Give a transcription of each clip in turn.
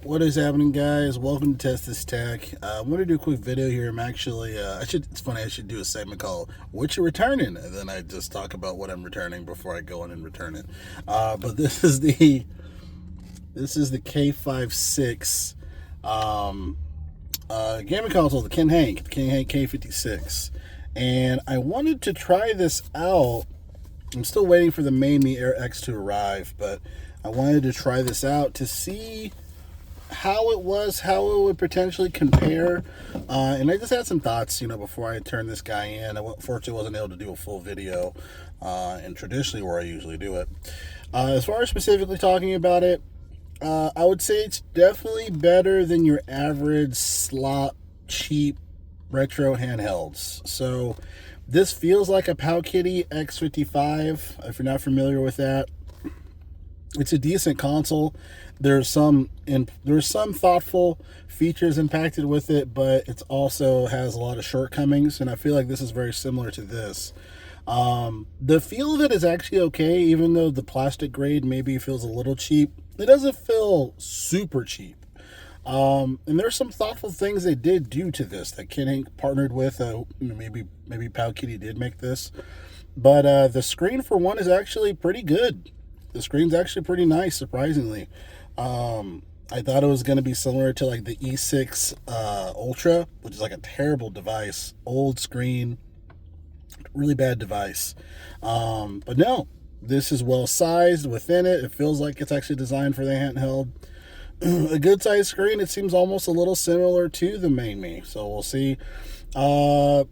What is happening, guys? Welcome to Test This Tech. I want to do a quick video here. I'm actually, it's funny, I should do a segment called What You're Returning, and then I just talk about what I'm returning before I go in and return it. But this is the K56 gaming console, the Kinhank K56. And I wanted to try this out. I'm still waiting for the main Me Air X to arrive, but I wanted to try this out to see how it would potentially compare. And I just had some thoughts, before I turned this guy in. I fortunately wasn't able to do a full video, and traditionally where I usually do it. As far as specifically talking about it, I would say it's definitely better than your average slot, cheap, retro handhelds. So this feels like a Powkiddy X55, if you're not familiar with that. It's a decent console. There's some thoughtful features impacted with it, but it also has a lot of shortcomings, and I feel like this is very similar to this. The feel of it is actually okay, even though the plastic grade maybe feels a little cheap. It doesn't feel super cheap. And there's some thoughtful things they did do to this that Kinhank partnered with. Maybe Powkiddy did make this, but the screen for one is actually pretty good. The screen's actually pretty nice, surprisingly. I thought it was going to be similar to like the E6 Ultra, which is like a terrible device, old screen, really bad device. But no, this is well sized within it. It feels like it's actually designed for the handheld. A good sized screen. It seems almost a little similar to the main Me, so we'll see. It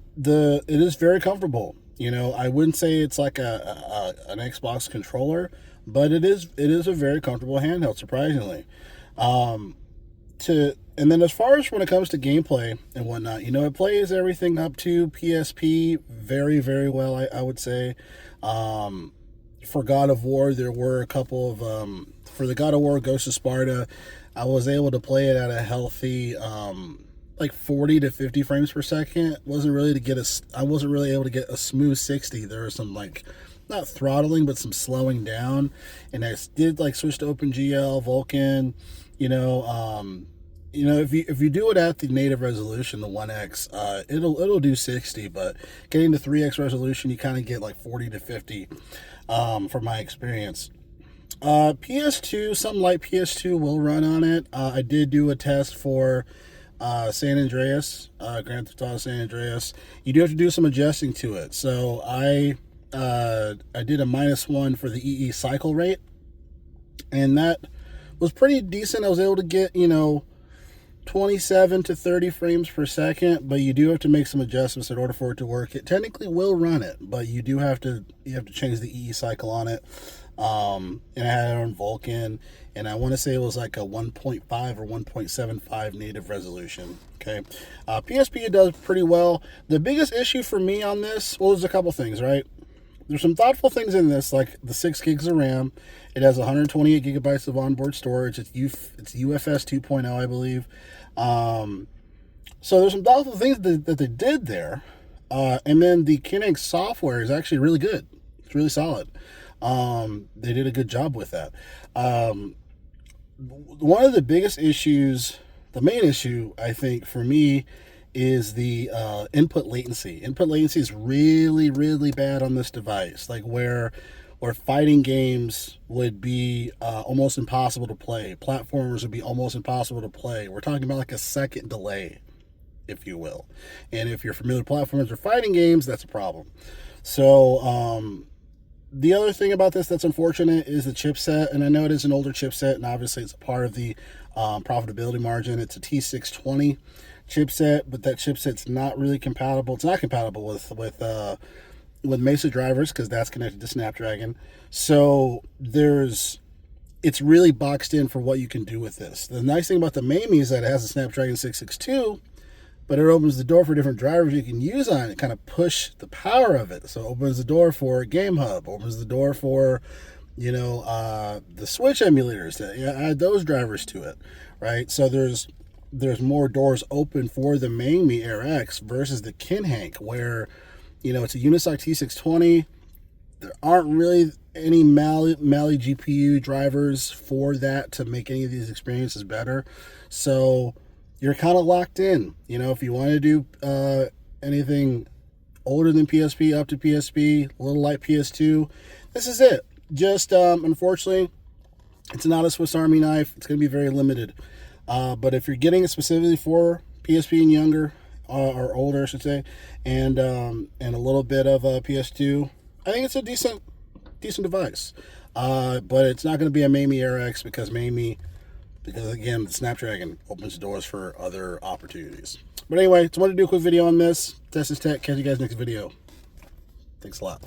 is very comfortable. I wouldn't say it's like an Xbox controller, but it is a very comfortable handheld, surprisingly. And then as far as when it comes to gameplay and whatnot, it plays everything up to PSP very, very well, I would say. For God of War, there were a couple of for the God of War Ghost of Sparta, I was able to play it at a healthy like 40 to 50 frames per second. I wasn't really able to get a smooth 60. There was some not throttling, but some slowing down. And I did switch to OpenGL, Vulkan, if you do it at the native resolution, the 1x, it'll do 60, but getting to 3x resolution, you kind of get 40 to 50, from my experience. PS2, some light PS2 will run on it. I did do a test for San Andreas, Grand Theft Auto San Andreas. You do have to do some adjusting to it. So I did a -1 for the EE cycle rate, and that was pretty decent. I was able to get 27 to 30 frames per second, but you do have to make some adjustments in order for it to work. It technically will run it, but you have to change the EE cycle on it. And I had it on Vulkan, and I want to say it was like a 1.5 or 1.75 native resolution. Okay. PSP does pretty well. The biggest issue for me on this, well, there's a couple things, right? There's some thoughtful things in this, like the 6 gigs of RAM. It has 128 gigabytes of onboard storage. It's UFS 2.0, I believe. So there's some thoughtful things that they did there. And then the Kinhank software is actually really good. It's really solid. They did a good job with that. One of the biggest issues, the main issue, I think, for me, is the input latency. Input latency is really, really bad on this device. Where fighting games would be almost impossible to play. Platformers would be almost impossible to play. We're talking about a second delay, if you will. And if you're familiar with platformers or fighting games, that's a problem. So, the other thing about this that's unfortunate is the chipset, and I know it is an older chipset, and obviously it's a part of the profitability margin. It's a T620 chipset, but that chipset's not really compatible. It's not compatible with Mesa drivers because that's connected to Snapdragon. So it's really boxed in for what you can do with this. The nice thing about the main Me is that it has a Snapdragon 662, but it opens the door for different drivers you can use on it, kind of push the power of it. So it opens the door for Game Hub, opens the door for, the Switch emulators, to add those drivers to it, right? So there's more doors open for the main Me Air X versus the Kinhank, where, it's a Unisoc T620. There aren't really any Mali GPU drivers for that to make any of these experiences better. So you're kind of locked in. You know, if you want to do anything older than PSP up to PSP, a little like PS2, this is it. Just unfortunately, it's not a Swiss Army knife. It's going to be very limited. But if you're getting it specifically for PSP and younger, or older, I should say, and a little bit of PS2, I think it's a decent device. But it's not going to be a Mamie AirX because again, the Snapdragon opens doors for other opportunities. But anyway, just wanted to do a quick video on this. Test this tech. Catch you guys next video. Thanks a lot.